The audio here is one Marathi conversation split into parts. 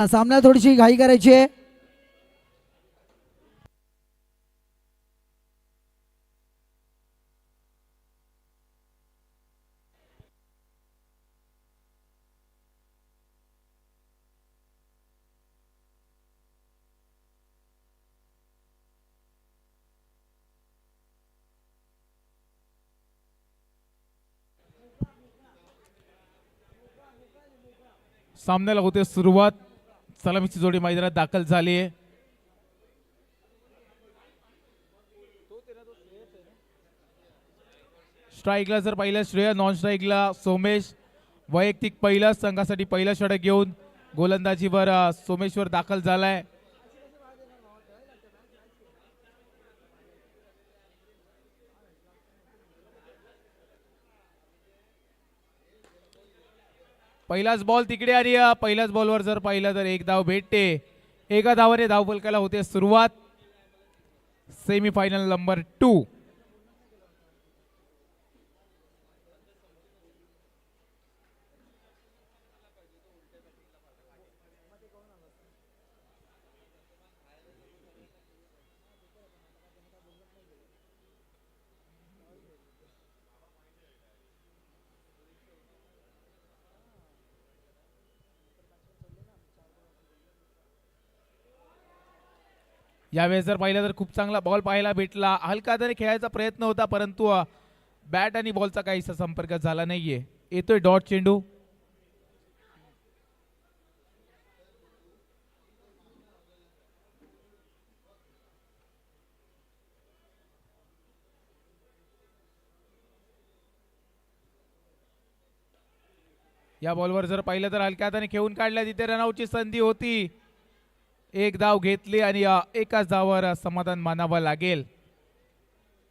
सामन्याला थोडीशी घाई करायची आहे. सामन्याला होते सुरुवात. सलामीची जोडी मैदानात दाखल झाली आहे. स्ट्राईकला जर पाहिलं श्रेया, नॉन स्ट्राईकला सोमेश. वैयक्तिक पहिला संघासाठी पहिला षटक घेऊन गोलंदाजीवर सोमेश्वर दाखल झालाय. पहिलाच बॉल तिकडे आणि पहिल्याच बॉलवर जर पाहिलं तर एक धाव भेटते. एका धावाने धावफलकाला होते सुरुवात. Semifinal number 2. यावेळेस जर पाहिलं तर खूप चांगला बॉल पाहायला भेटला. हलका हाताने खेळायचा प्रयत्न होता परंतु बॅट आणि बॉलचा काहीसा संपर्क झाला नाहीये. येतोय डॉट चेंडू. या बॉलवर जर पाहिलं तर हलक्या हाताने खेळून काढल्या. तिथे रनआउटची संधी होती. एक धाव घेतली आणि एकाच धावावर समाधान मानावं लागेल.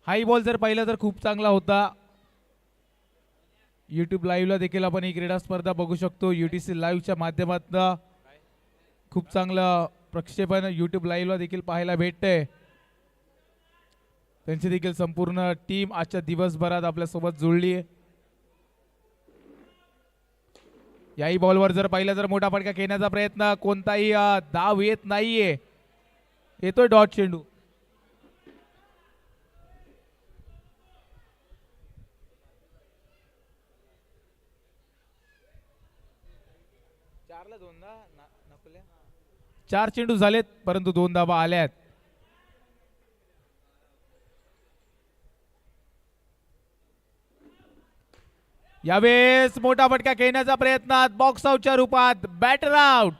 हाई बॉल जर पाहिलं तर खूप चांगला होता. यूट्यूब लाईव्हला देखील आपण ही क्रीडा स्पर्धा बघू शकतो. UTC लाईव्हच्या माध्यमातून खूप चांगलं प्रक्षेपण यूट्यूब लाईव्हला देखील पाहायला भेटतंय. त्यांची देखील संपूर्ण टीम आजच्या दिवसभरात आपल्यासोबत जुळली आहे. याही बॉलवर जर पाहिलं तर मोठा फटका खेळण्याचा प्रयत्न, कोणताही धाव येत नाहीये. येतोय डॉट चेंडू. चार चेंडू झालेत परंतु 2 धावा आल्यात. यावेळेस मोठा फटका खेळण्याचा प्रयत्न, बॉक्स आउटच्या रूपात बॅटर आउट.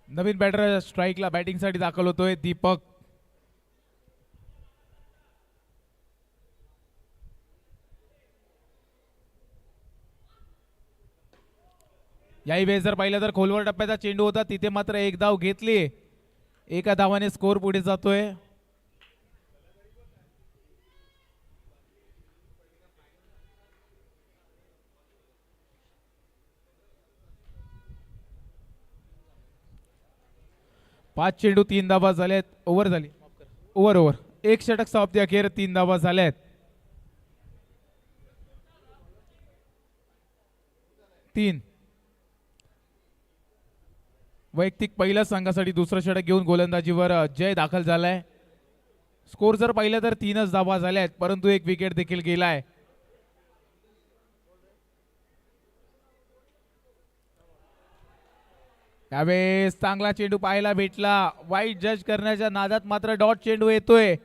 नवीन बॅटर स्ट्राईकला बॅटिंगसाठी दाखल होतोय दीपक. याही वेळेस जर पाहिलं तर खोलवर टप्प्याचा चेंडू होता. तिथे मात्र एक धाव घेतली. एका धावाने स्कोर पुढे जातोय. पाच चेंडू 3 धावा झाल्यात. ओव्हर झाली. ओव्हर एक षटक समाप्ती अखेर 3 धावा झाल्यात. 3 वैयक्तिक पहिल्या संघासाठी दुसरं षटक घेऊन गोलंदाजीवर जय दाखल झालाय. स्कोर जर पाहिलं तर 3च धावा झाल्यात परंतु एक विकेट देखील गेलाय. त्यावेळेस चांगला चेंडू पाहायला भेटला. वाईट जज करण्याच्या नादात मात्र डॉट चेंडू येतोय.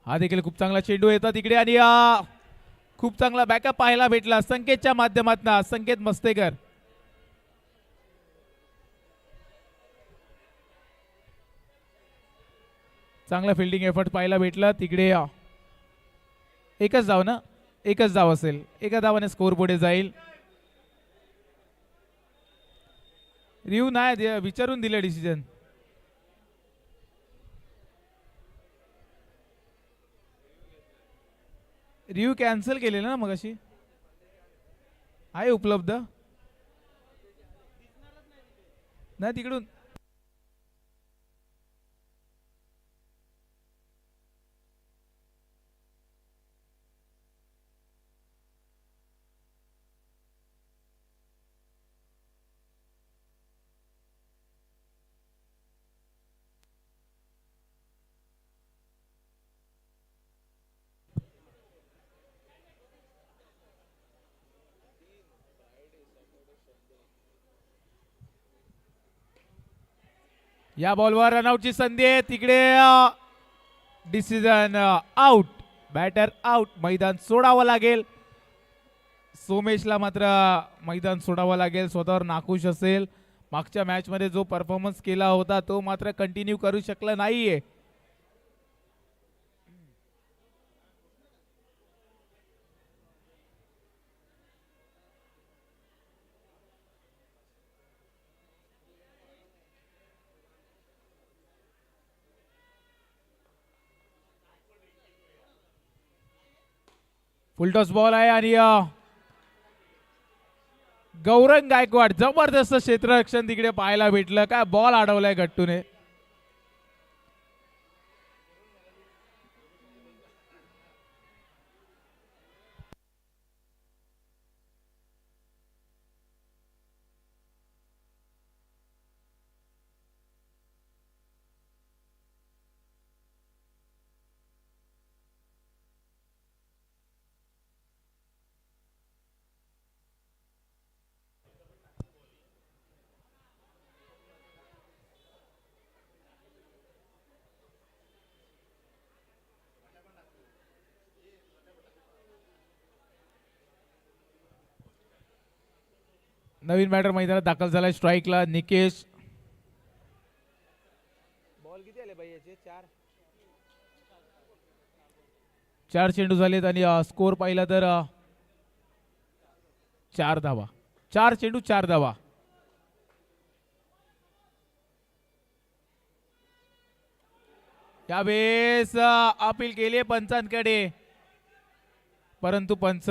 हा देखील खूप चांगला चेंडू येतो तिकडे आणि खूप चांगला बॅकअप पाहायला भेटला संकेतच्या माध्यमातून. संकेत मस्तेकर. चांगला फिल्डिंग एफर्ट पाहायला भेटला तिकडे. एकच धाव ना, एकच धाव असेल, एका धावाने स्कोर पुढे जाईल. रिव्ह्यू नाही विचारून दिले डिसिजन. रिव्ह्यू कॅन्सल केलेला ना मग अशी आहे उपलब्ध नाही तिकडून. या बॉलवर रनआउटची संधी आहे तिकडे. Decision out, batter out. मैदान सोडावं लागेल सोमेशला, मात्र मैदान सोडावं लागेल. स्वतःवर नाखुश असेल, मागच्या मॅच मध्ये जो परफॉर्मन्स केला होता तो मात्र कंटिन्यू करू शकला नाहीये. फुलटॉस बॉल आहे आणि गौरंग गायकवाड जबरदस्त क्षेत्ररक्षण तिकडे पाहायला भेटलं. काय बॉल अडवलाय गट्टूने. नवीन बॅटर मैदानात दाखल झालाय. स्ट्राईकला निकेश. बॉल किती आले भाई याचे? चार चेंडू झालेत आणि स्कोर पाहिला तर 4 धावा. 4 चेंडू 4 धावा. यावेळेस अपील केली पंचांकडे, परंतु पंच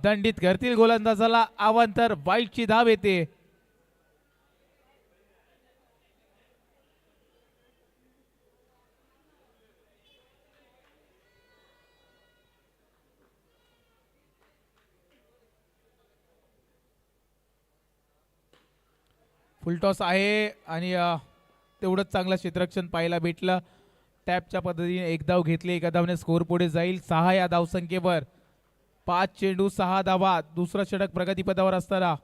दंडित करतील गोलंदाजाला. अवांतर वाईटची धाव येते. फुलटॉस आहे आणि तेवढंच चांगलं क्षेत्ररक्षण पाहायला भेटलं. टॅपच्या पद्धतीने एक धाव घेतली, एका धावने स्कोर पुढे जाईल 6 या धावसंख्येवर. 5 चेंडू 6 धावा. दुसरा षटक प्रगतीपथावर असताना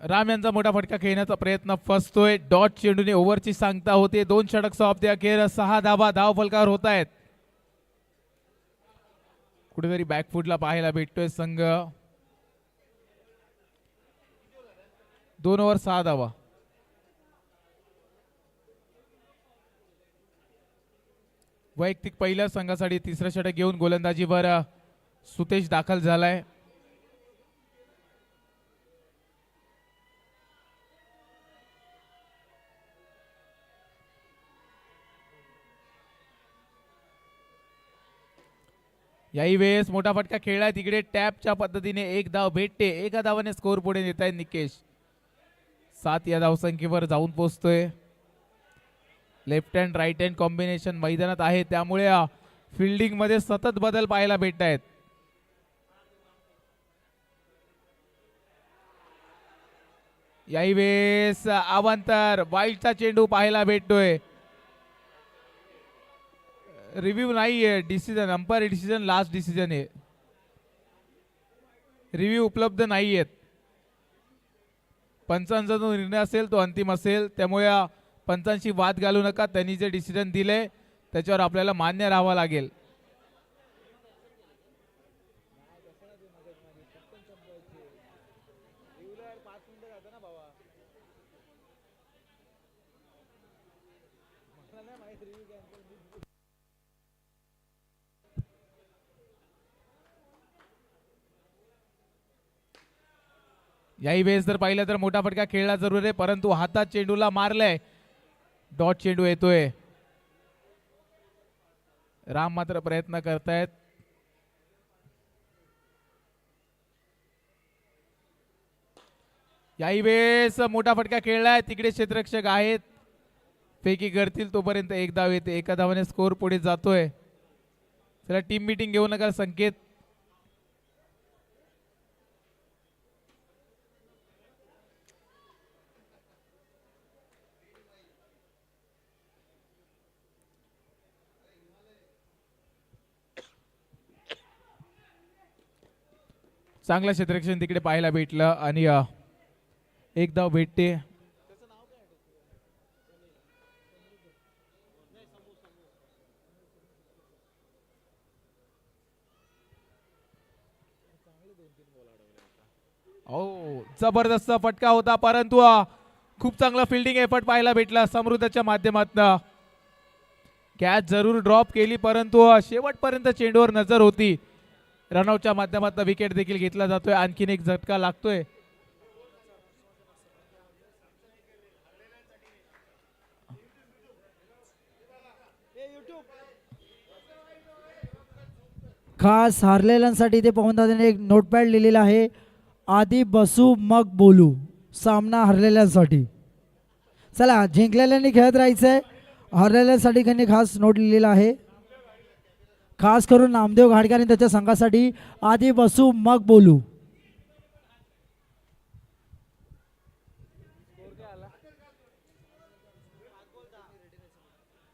राम यांचा मोठा फटका खेळण्याचा प्रयत्न फसतोय. डॉट चेंडूने ओव्हरची सांगता होते. 2 षटक समाप्ती अखेर 6 धावा धाव फलकावर होत आहेत. कुठेतरी बॅकफुटला पाहायला भेटतोय संघ. 2 ओव्हर 6 धावा. वैयक्तिक पहिल्या संघासाठी तिसरं षटक घेऊन गोलंदाजीवर सुतेश दाखल झालाय. याही वेळेस मोठा फटका खेळलाय तिकडे. टॅपच्या पद्धतीने एक धाव भेटते. एका धावाने स्कोर पुढे नेत आहे निकेश. 7 या धावसंख्येवर जाऊन पोहोचतोय. Left hand right hand combination मैदानात आहे, त्यामुळे फिल्डिंग मध्ये सतत बदल पाहायला भेटत आहेत. याही वेळेस अवांतर वाईटचा चेंडू पाहायला भेटतोय. रिव्ह्यू नाहीये, decision umpire decision last decision आहे. रिव्ह्यू उपलब्ध नाहीयेत. पंचांचा जो निर्णय असेल तो अंतिम असेल, त्यामुळे पंचांशी वाद घालू नका. त्यांनी जे डिसिजन दिले त्याच्यावर आपल्याला मान्य राहावं लागेल. याही वेळेस जर पाहिलं तर मोठा फटका खेळला जरूर आहे, परंतु हातात चेंडूला मारलाय. डॉट चेंडू येतोय. राम मात्र प्रयत्न करतायत. याही वेळेस मोठा फटका खेळलाय. तिकडे क्षेत्ररक्षक आहेत, फेकी करतील तोपर्यंत एक धाव येते. एका धावाने स्कोर पुढे जातोय. चला टीम मीटिंग घेऊ नका संकेत. चांगलं क्षेत्ररक्षण तिकडे पाहायला भेटलं आणि एक धाव भेटते. जबरदस्त फटका होता, परंतु खूप चांगला फिल्डिंग एफर्ट पाहायला भेटला समृद्धच्या माध्यमातून. कॅच जरूर ड्रॉप केली, परंतु शेवटपर्यंत चेंडूवर नजर होती. रनआउटच्या माध्यमातून विकेट देखील घेतला जातोय. आणखीन एक झटका लागतोय. खास हारलेल्यांसाठी ते पवनदादाने एक नोटपॅड लिहिलेला आहे, आधी बसू मग बोलू. सामना हरलेल्यांसाठी. चला जिंकलेल्यांनी खेळत राहायचंय, हरलेल्यांसाठी त्यांनी खास नोट लिहिलेला आहे. खास करून नामदेव घाडगे आणि त्याच्या संघासाठी आधी बसू मग बोलू.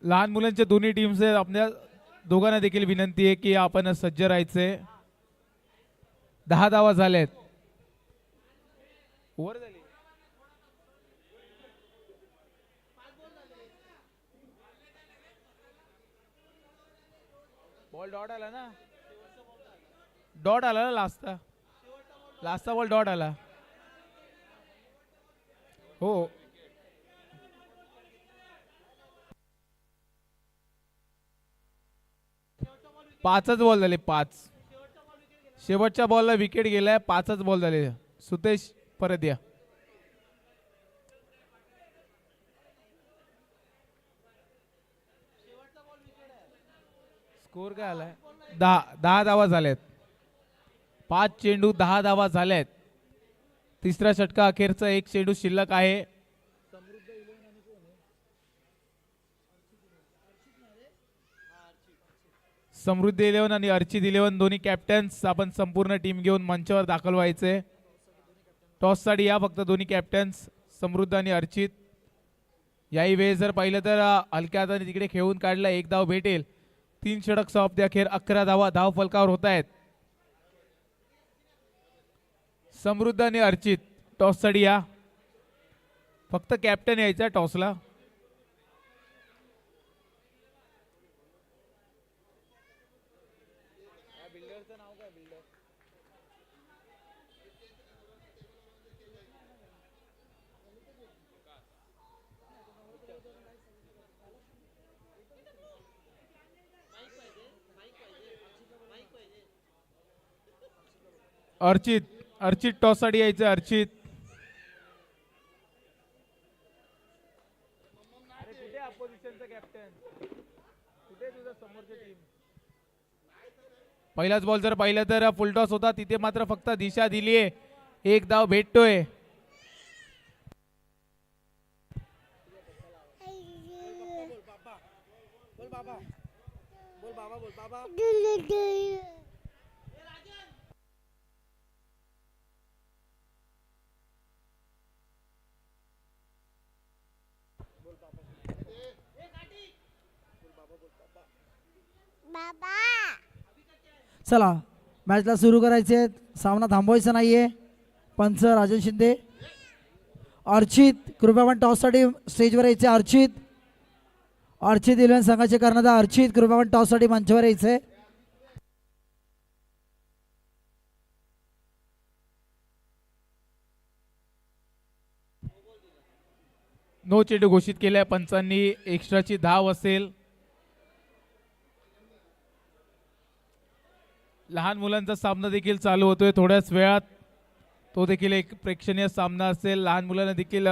लहान मुलांच्या दोन्ही टीमचे आपल्या दोघांना देखील विनंती आहे की आपण सज्ज राहायचे. 10 धावा झालेत. ओव्हर झाली. बॉल डॉट आला ना, डॉट आला ना लास्टचा बॉल डॉट आला. हो 5च बॉल झाले. 5 शेवटच्या बॉलला विकेट गेलाय. 5च बॉल झाले. सुतेश परत या. स्कोर काय आलाय? 10 धावा झाल्यात. 5 चेंडू 10 धावा झाल्यात. तिसरा षटका अखेरचा एक चेंडू शिल्लक आहे. समृद्धी 11 आणि अर्चित 11 दोन्ही कॅप्टन्स आपण संपूर्ण टीम घेऊन मंचावर दाखल व्हायचे. टॉस साठी या फक्त दोन्ही कॅप्टन्स समृद्ध आणि अर्चित. याही वेळेस जर पाहिलं तर हलक्या हाताने तिकडे खेळून काढला. एक धाव भेटेल. 3 षटक समाप्ती अखेर 11 धावा धाव फलकावर होत आहेत. समृद्ध आणि अर्चित टॉस साठी या. फक्त कॅप्टन यायचा टॉसला. अर्चित टॉस साठी यायचं. अर्चित पहिलाच बॉल जर पाहिलं तर फुल टॉस होता. तिथे मात्र फक्त दिशा दिलीये. एक धाव भेटतोय. चला मॅचला सुरू करायचे. सामना थांबवायचा नाहीये. पंच राजन शिंदे. अर्चित कृपया पण टॉस साठी स्टेजवर यायचे. अर्चित 11 संघाचे कर्णधार अर्चित कृपया पण टॉस साठी मंचावर यायचे. नो चेंडू घोषित केलाय पंचांनी. एक्स्ट्राची धाव असेल. लहान मुलांचा सामना देखील चालू होतोय थोड्याच वेळात. तो देखील एक प्रेक्षणीय सामना असेल. लहान मुलांना देखील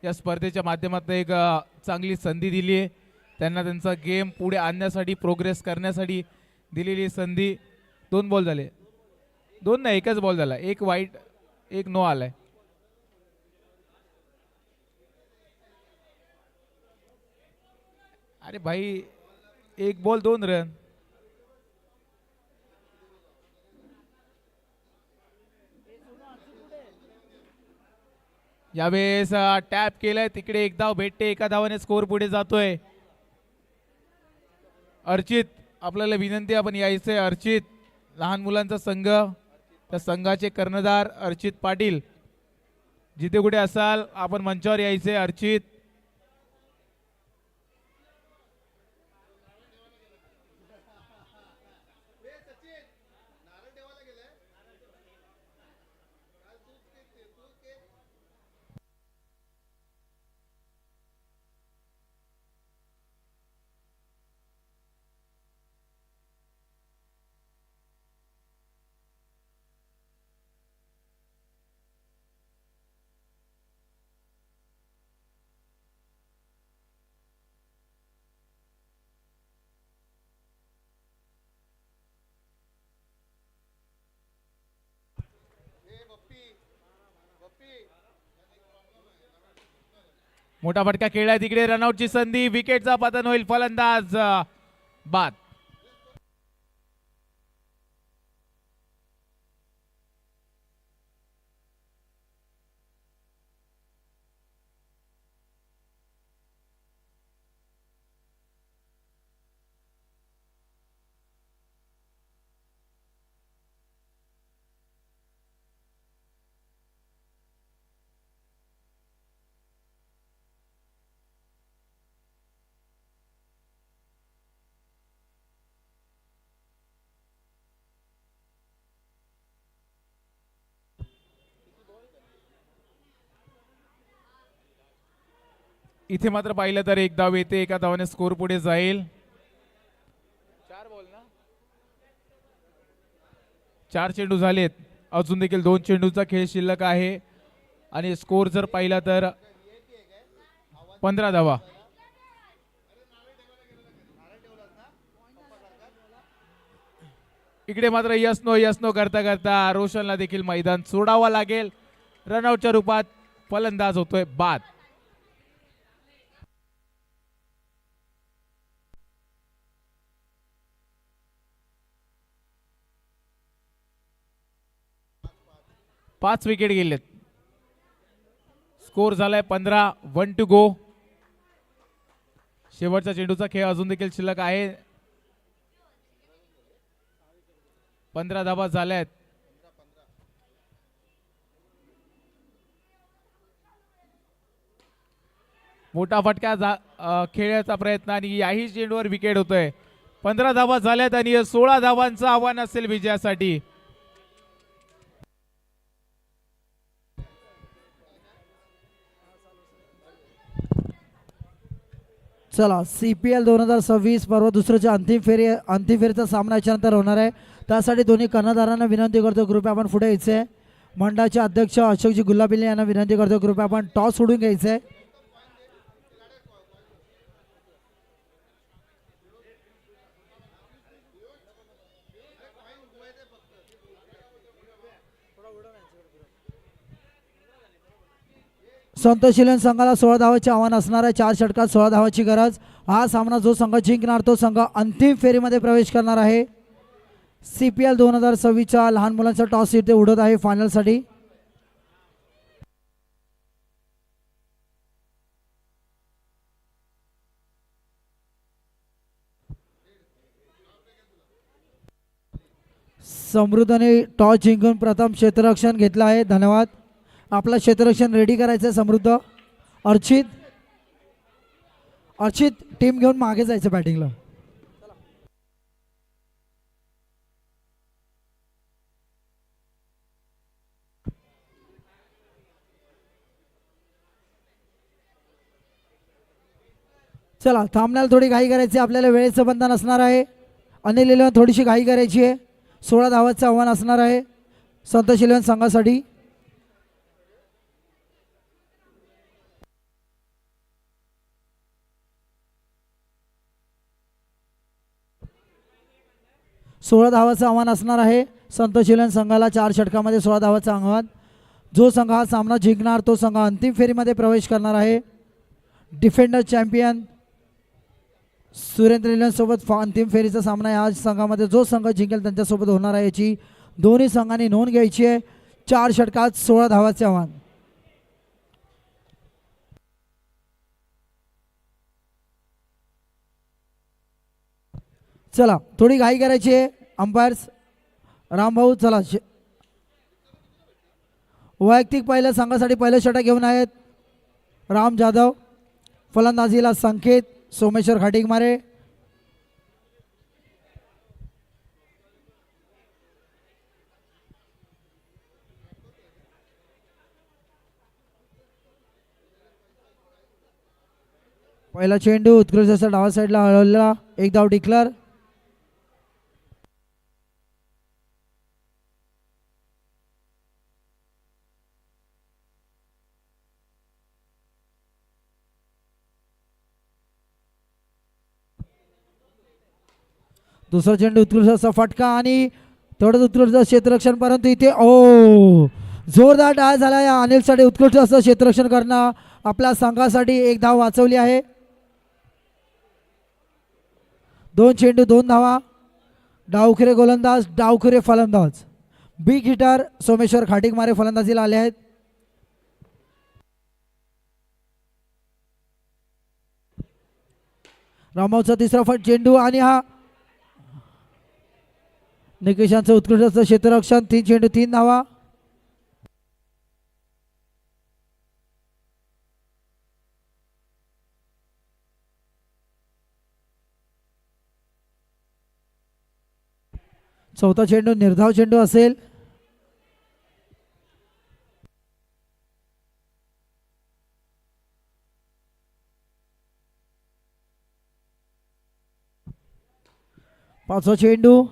या स्पर्धेच्या माध्यमातून एक चांगली संधी दिली आहे. त्यांना त्यांचा गेम पुढे आणण्यासाठी प्रोग्रेस करण्यासाठी दिलेली संधी. 2 बॉल झाले, 2 नाही, एकच बॉल झाला, एक वाईट एक नो आलाय. अरे भाई, 1 बॉल 2 रन. यावेळेस टॅप केलाय, तिकडे 1 धाव भेटते, 1 धावाने स्कोर पुढे जातोय. अर्चित, आपल्याला विनंती, आपण यायचंय. अर्चित, लहान मुलांचा संघ, त्या संघाचे कर्णधार अर्चित पाटील, जिथे कुठे असाल आपण मंचावर यायचे. अर्चित, मोठा फटका खेळला, तिकडे रनआउटची संधी, विकेटचा पतन होईल. फलंदाज बाद. इथे मात्र पाहिलं तर 1 धाव येते, 1 धावाने स्कोर पुढे जाईल. 4 बॉल ना, 4 चेंडू झालेत, अजून देखील 2 चेंडूचा खेळ शिल्लक आहे आणि स्कोर जर पाहिला तर 15 धावा. इकडे मात्र यस नो करता करता रोशनला देखील मैदान सोडावा लागेल. रनआउटच्या रूपात फलंदाज होतोय बाद. पाच विकेट गेलेत, स्कोर झालाय 15. 1 टू गो. शेवटचा चेंडूचा खेळ अजून देखील शिल्लक आहे. 15 धावा झाल्यात. मोठा फटका खेळण्याचा प्रयत्न आणि याही चेंडूवर विकेट होतोय. 15 धावा झाल्यात आणि 16 धावांचं आव्हान असेल विजयासाठी. चला, CPL 2026 पर्व दुसऱ्याच्या अंतिम फेरीचा सामना याच्यानंतर होणार आहे. त्यासाठी दोन्ही कर्णधारांना विनंती करतो, कृपया आपण पुढे यायचे आहे. मंडळाचे अध्यक्ष अशोकजी गुलाबिले यांना विनंती करतो, कृपया आपण टॉस सोडून घ्यायचे आहे. संतोष शिलेन संघाला 16 धावांचे आव्हान असणार आहे. 4 षटकात 16 धावांची गरज. हा सामना जो संघ जिंकणार तो संघ अंतिम फेरीमध्ये प्रवेश करणार आहे. CPL 2026च्या लहान मुलांचा टॉस इथे उडत आहे फायनलसाठी. समृद्धने टॉस जिंकून प्रथम क्षेत्ररक्षण घेतलं आहे. धन्यवाद. आपला क्षेत्ररक्षण रेडी करायचं आहे. समृद्ध, अर्चित टीम घेऊन मागे जायचं बॅटिंगला. चला, थांबण्याला थोडी घाई करायची, आपल्याला वेळेचं बंधन असणार आहे. अनिल इलेव्हन थोडीशी घाई करायची आहे. 16 धावांचं आव्हान असणार आहे संतोष इलेव्हन संघासाठी. 16 धावाचं आव्हान असणार आहे. संतोष शिलन संघाला 4 षटकामध्ये 16 धावाचं आव्हान. जो संघ हा सामना जिंकणार तो संघ अंतिम फेरीमध्ये प्रवेश करणार आहे. डिफेंडर चॅम्पियन सुरेंद्र इलनसोबत अंतिम फेरीचा सामना आहे. आज संघामध्ये जो संघ जिंकेल त्यांच्यासोबत होणार आहे याची दोन्ही संघांनी नोंद घ्यायची आहे. 4 षटकात 16 धावाचे आव्हान. चला थोडी घाई करायची आहे अंपायर्स. रामभाऊ चला वैयक्तिक पहिल्या संघासाठी पहिलं षटक घेऊन आहेत राम जाधव. फलंदाजीला संकेत सोमेश्वर खाटीकमारे. पहिला चेंडू उत्कृष्ट असा डावा साईडला हळवलेला. एक धाव डिक्लेअर. दुसरा चेंडू उत्कृष्ट असा फटका आणि तेवढंच उत्कृष्ट क्षेत्ररक्षण. परंतु इथे जोरदार डाय झाला. या अनिलसाठी उत्कृष्ट असं क्षेत्ररक्षण करणं आपल्या संघासाठी एक धाव वाचवली आहे. 2 चेंडू 2 धावा. डावखुरे गोलंदाज डावखुरे फलंदाज. बिग हिटर सोमेश्वर खाटीकमारे फलंदाजीला आले आहेत. रामभाऊचा तिसरा चेंडू आणि हा निकेशांचं उत्कृष्ट असं क्षेत्ररक्षण. 3 चेंडू 3 धावा. चौथा चेंडू निर्धाव चेंडू असेल. पाचवा चेंडू.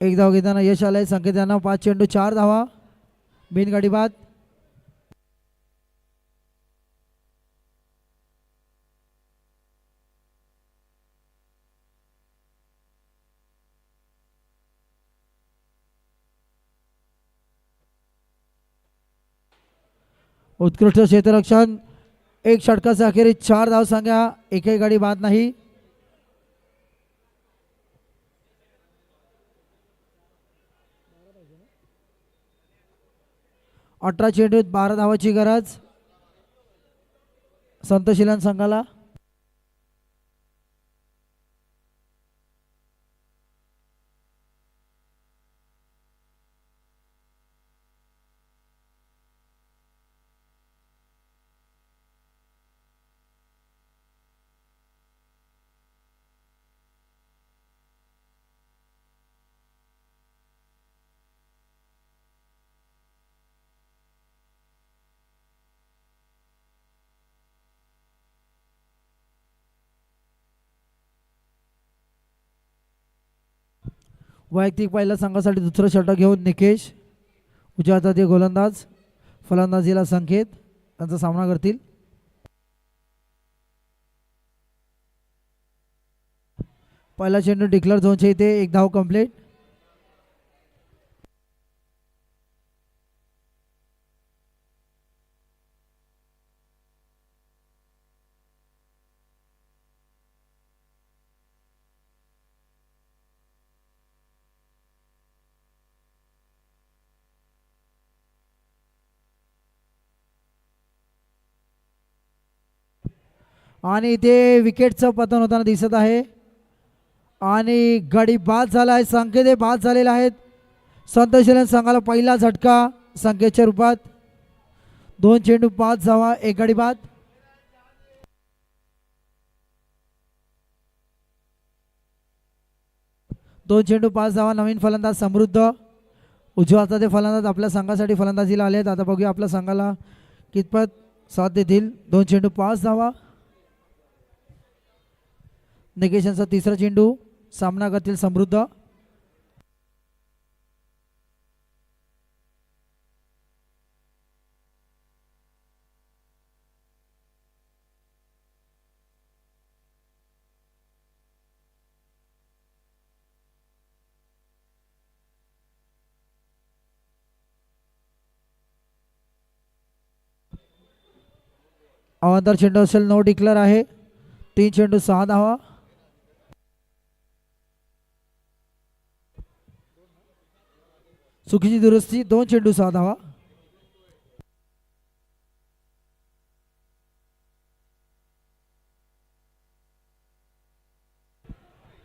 एक धाव घेताना यश आलंय संकेत यांना. 5 चेंडू 4 धावा. बिनगाडी बाद. उत्कृष्ट क्षेत्ररक्षण. एक षटकाच्या अखेरीस 4 धाव संख्या. एकही गाडी बाद नाही. 18 चेंडूत 12 धावाची गरज संतोष शिलन संघाला. वैयक्तिक पहिल्या संघासाठी दुसरं षटक घेऊन निकेश. उजव्या हातातील गोलंदाज फलंदाजीला संकेत त्यांचा सामना करतील. पहिला चेंडू डिक्लेअर झोनच्या इथे. एक धाव कंप्लीट. आणि इथे विकेटचं पतन होताना दिसत आहे आणि गडी बाद झाला आहे. संकेत बाद झालेले आहेत. संतोष शिलन संघाला पहिला झटका संकेतच्या रूपात. 2 चेंडू 5 धावा. एक गडी बाद. दोन चेंडू 5 धावा. नवीन फलंदाज समृद्ध. उजव्या हाताचे फलंदाज आपल्या संघासाठी फलंदाजीला आले आहेत. आता बघूया आपल्या संघाला कितपत साथ देतील. 2 चेंडू 5 धावा. निकेशांचा तिसरा चेंडू. सामना करतील समृद्ध. अवांतर चेंडू असेल, नो डिक्लेअर आहे. 3 चेंडू 6 धावा. चुकीची दुरुस्ती, 2 चेंडू 6 धावा.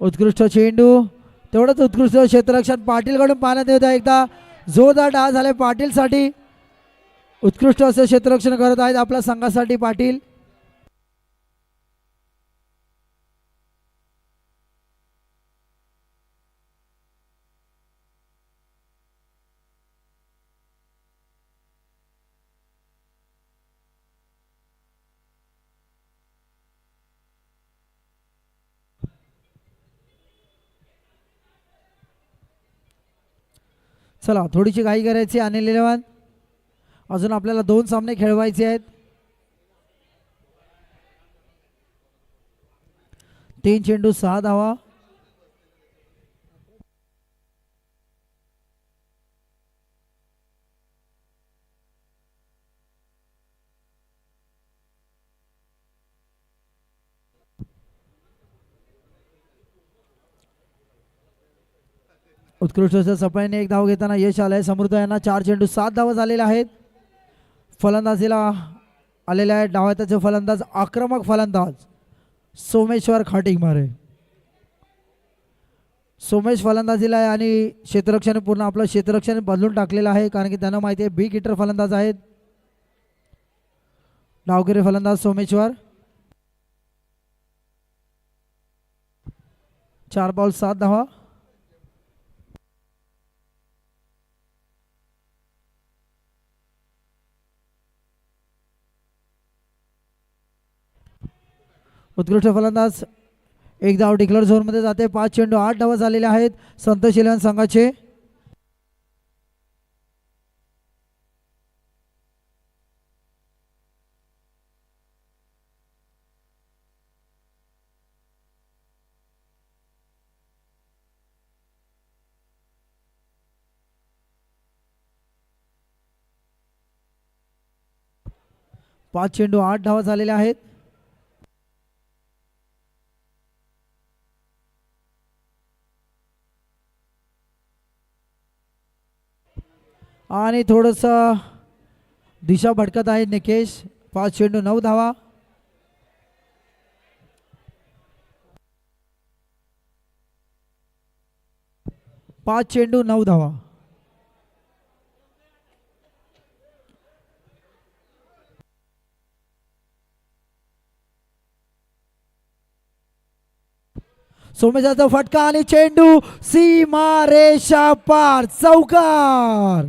उत्कृष्ट चेंडू, तेवढंच उत्कृष्ट क्षेत्ररक्षण पाटीलकडून पाहण्यात येत आहे. एकदा जोरदार डाव झाले पाटीलसाठी. उत्कृष्ट असे क्षेत्ररक्षण करत आहेत आपल्या संघासाठी पाटील. चला थोडीशी घाई करायची. अनिल इलेव्हन अजून आपल्याला 2 सामने खेळवायचे आहेत. 3 चेंडू 6 धावा. उत्कृष्ट सफाईने एक धाव घेताना यश आलंय समृद्ध यांना. 4 चेंडू 7 धावा झालेल्या आहेत. फलंदाजीला आलेले आहेत डावाचे फलंदाज, आक्रमक फलंदाज सोमेश्वर खाटिकमारे. सोमेश फलंदाजीला आहे आणि क्षेत्ररक्षण पूर्ण आपलं क्षेत्ररक्षण बदलून टाकलेलं आहे, कारण की त्यांना माहिती आहे बिग हिटर फलंदाज आहेत. डावगिरी फलंदाज सोमेश्वर. 4 बॉल 7 धावा. उत्कृष्ट फलंदाज एक धाव डिक्लेअर झोनमध्ये जाते. 5 चेंडू 8 धावा झालेले आहेत संतोष इलेव्हन संघाचे. पाच चेंडू 8 धावा झालेले आहेत. आणि थोडस दिशा भटकत आहे निकेश. 5 चेंडू 9 धावा. पाच चेंडू 9 धावा. सोमेशाचा फटका आणि चेंडू सीमा रेषा पार, चौकार.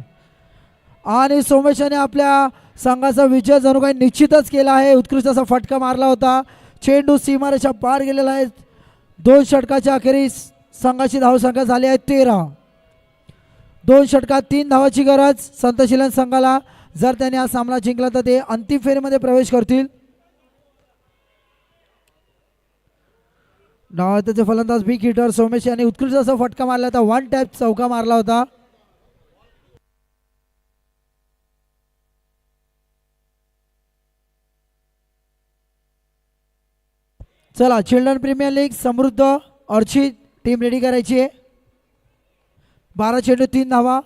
आणि सोमेशाने आपल्या संघाचा विजय जणू काही निश्चितच केला आहे. उत्कृष्ट असा फटका मारला होता. चेंडू सीमारेषा पार गेलेला आहे. 2 षटकाच्या अखेरीस संघाची धावसंख्या झाली आहे 13. 2 षटकात 3 धावाची गरज संतोष इलेव्हन संघाला. जर त्याने हा सामना जिंकला तर ते अंतिम फेरीमध्ये प्रवेश करतील. डावाचे फलंदाज बिग हिटर सोमेश यांनी उत्कृष्ट असा फटका मारला होता. 1 टॅप चौका मारला होता. चला चिल्ड्रन प्रीमियर लीग समृद्ध अर्चित टीम रेडी करायची आहे. 12 चेंडू 3 धावा.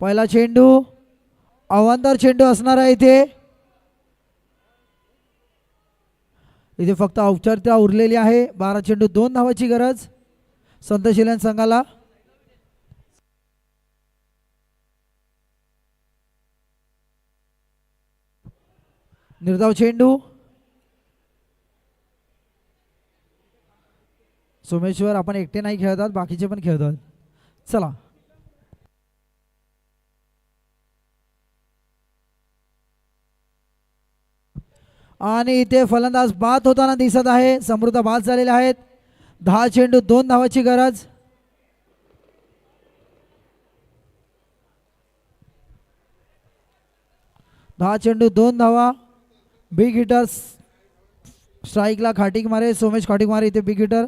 पहिला चेंडू अवांतर चेंडू असणार आहे. इथे फक्त औपचारिकता उरलेली आहे. 12 चेंडू 2 धावाची गरज संतोष इलेव्हन संघाला. निर्धाव चेंडू. सोमेश्वर आपण एकटे नाही खेळतात, बाकीचे पण खेळतात. चला आणि इथे फलंदाज बाद होताना दिसत आहे. समृद्ध बाद झालेले आहेत. 10 चेंडू 2 धावाची गरज. दहा चेंडू 2 धावा. बिग हिटर्स स्ट्राईकला खाटिक मारे, सोमेश खाटिक मारे इथे बिग हिटर.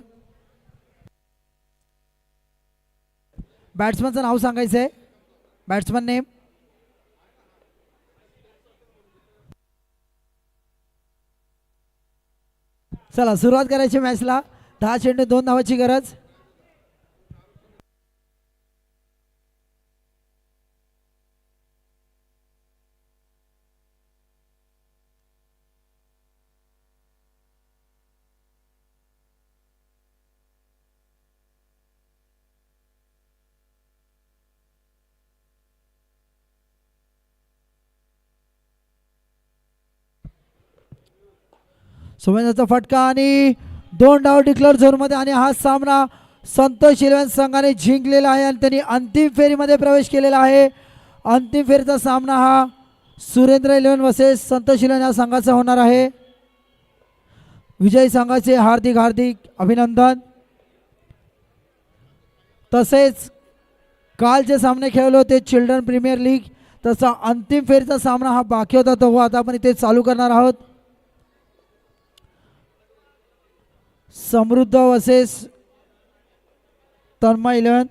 बॅट्समनचं नाव सांगायचं आहे. Batsman name. चला सुरुवात करायची मॅचला. 10 चेंडू 2 धावाची गरज. सोमेशचा फटका आणि 2 डाव डिक्लेअर झोनमध्ये आणि हा सामना संतोष इलेव्हन संघाने जिंकलेला आहे आणि त्यांनी अंतिम फेरीमध्ये प्रवेश केलेला आहे. अंतिम फेरीचा सामना हा Surendra eleven versus Santosh eleven या संघाचा होणार आहे. विजयी संघाचे हार्दिक हार्दिक अभिनंदन. तसेच काल जे सामने खेळले होते चिल्ड्रन प्रीमियर लीग, तसा अंतिम फेरीचा सामना हा बाकी होता तो आता आपण इथे चालू करणार आहोत. समृद्ध वर्सेस तन्मय इलेव्हन.